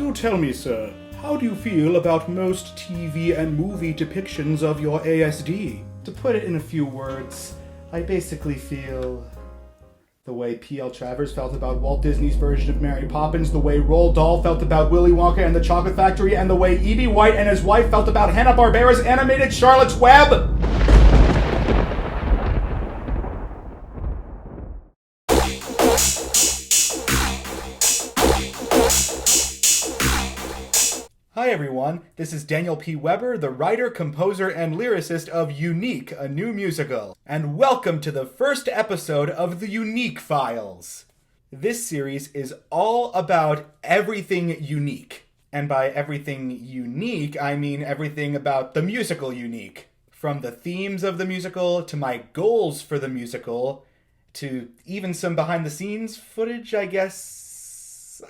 Do tell me, sir, how do you feel about most TV and movie depictions of your ASD? To put it in a few words, I basically feel the way P.L. Travers felt about Walt Disney's version of Mary Poppins, the way Roald Dahl felt about Willy Wonka and the Chocolate Factory, and the way E.B. White and his wife felt about Hanna-Barbera's animated Charlotte's Web! Hi everyone, this is Daniel P. Weber, the writer, composer, and lyricist of Unique, a new musical, and welcome to the first episode of the Unique Files. This series is all about everything unique. And by everything unique, I mean everything about the musical Unique. From the themes of the musical, to my goals for the musical, to even some behind-the-scenes footage, I guess.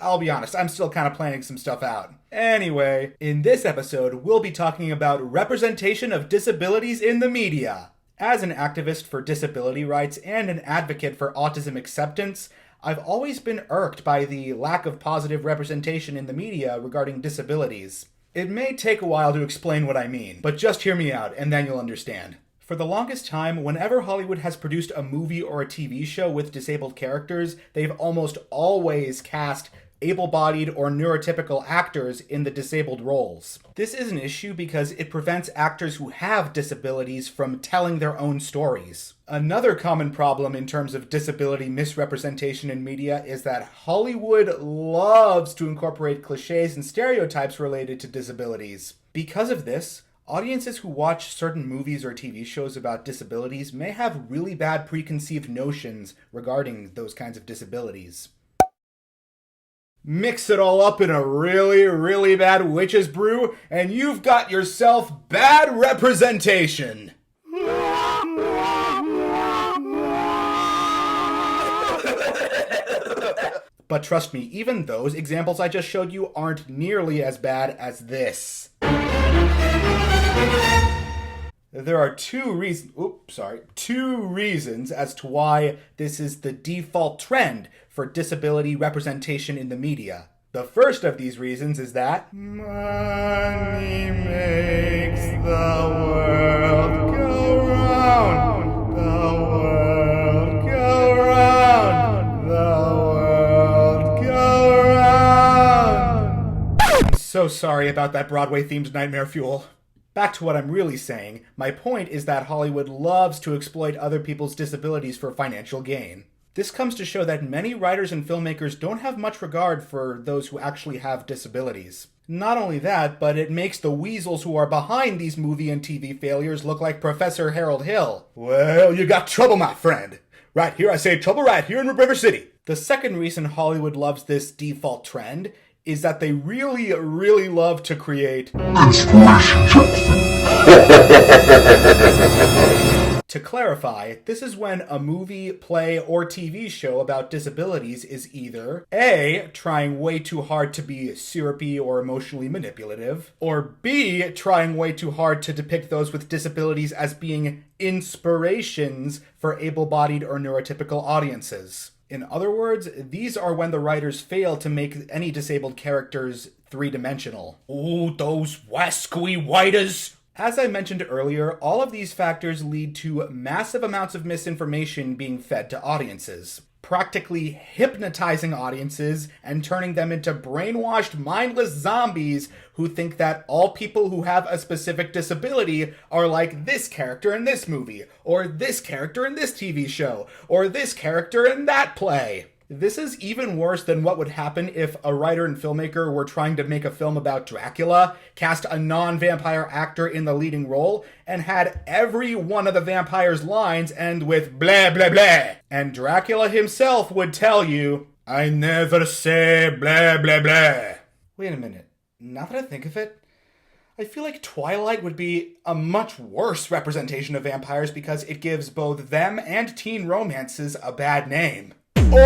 I'll be honest, I'm still kind of planning some stuff out. Anyway, in this episode, we'll be talking about representation of disabilities in the media. As an activist for disability rights and an advocate for autism acceptance, I've always been irked by the lack of positive representation in the media regarding disabilities. It may take a while to explain what I mean, but just hear me out and then you'll understand. For the longest time, whenever Hollywood has produced a movie or a TV show with disabled characters, they've almost always cast able-bodied or neurotypical actors in the disabled roles. This is an issue because it prevents actors who have disabilities from telling their own stories. Another common problem in terms of disability misrepresentation in media is that Hollywood loves to incorporate cliches and stereotypes related to disabilities. Because of this, audiences who watch certain movies or TV shows about disabilities may have really bad preconceived notions regarding those kinds of disabilities. Mix it all up in a really, really bad witch's brew, and you've got yourself bad representation. But trust me, even those examples I just showed you aren't nearly as bad as this. There are two reasons as to why this is the default trend for disability representation in the media. The first of these reasons is that money makes the world go round, the world go round, the world go round. I'm so sorry about that Broadway-themed nightmare fuel. Back to what I'm really saying, my point is that Hollywood loves to exploit other people's disabilities for financial gain. This comes to show that many writers and filmmakers don't have much regard for those who actually have disabilities. Not only that, but it makes the weasels who are behind these movie and TV failures look like Professor Harold Hill. Well, you got trouble, my friend. Right here, I say trouble right here in River City. The second reason Hollywood loves this default trend is that they really, really love to create inspiration Jackson. To clarify, this is when a movie, play, or TV show about disabilities is either A, trying way too hard to be syrupy or emotionally manipulative, or B, trying way too hard to depict those with disabilities as being inspirations for able-bodied or neurotypical audiences. In other words, these are when the writers fail to make any disabled characters three-dimensional. Ooh, those wascally whiters! As I mentioned earlier, all of these factors lead to massive amounts of misinformation being fed to audiences, practically hypnotizing audiences and turning them into brainwashed, mindless zombies who think that all people who have a specific disability are like this character in this movie, or this character in this TV show, or this character in that play. This is even worse than what would happen if a writer and filmmaker were trying to make a film about Dracula, cast a non-vampire actor in the leading role, and had every one of the vampire's lines end with blah blah blah. And Dracula himself would tell you, I never say blah blah blah. Wait a minute. Now that I think of it, I feel like Twilight would be a much worse representation of vampires because it gives both them and teen romances a bad name. Oh!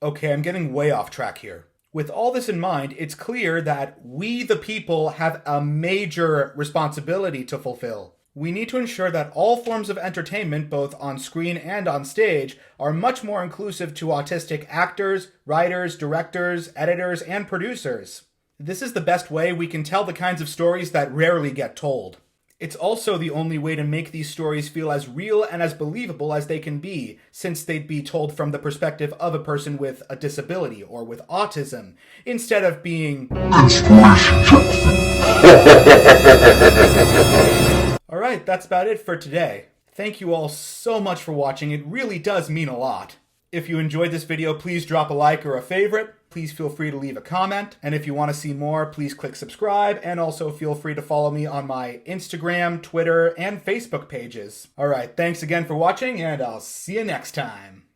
Okay, I'm getting way off track here. With all this in mind, it's clear that we, the people, have a major responsibility to fulfill. We need to ensure that all forms of entertainment, both on screen and on stage, are much more inclusive to autistic actors, writers, directors, editors, and producers. This is the best way we can tell the kinds of stories that rarely get told. It's also the only way to make these stories feel as real and as believable as they can be, since they'd be told from the perspective of a person with a disability or with autism, instead of being Alright, that's about it for today. Thank you all so much for watching. It really does mean a lot. If you enjoyed this video, please drop a like or a favorite. Please feel free to leave a comment. And if you want to see more, please click subscribe. And also feel free to follow me on my Instagram, Twitter, and Facebook pages. Alright, thanks again for watching, and I'll see you next time.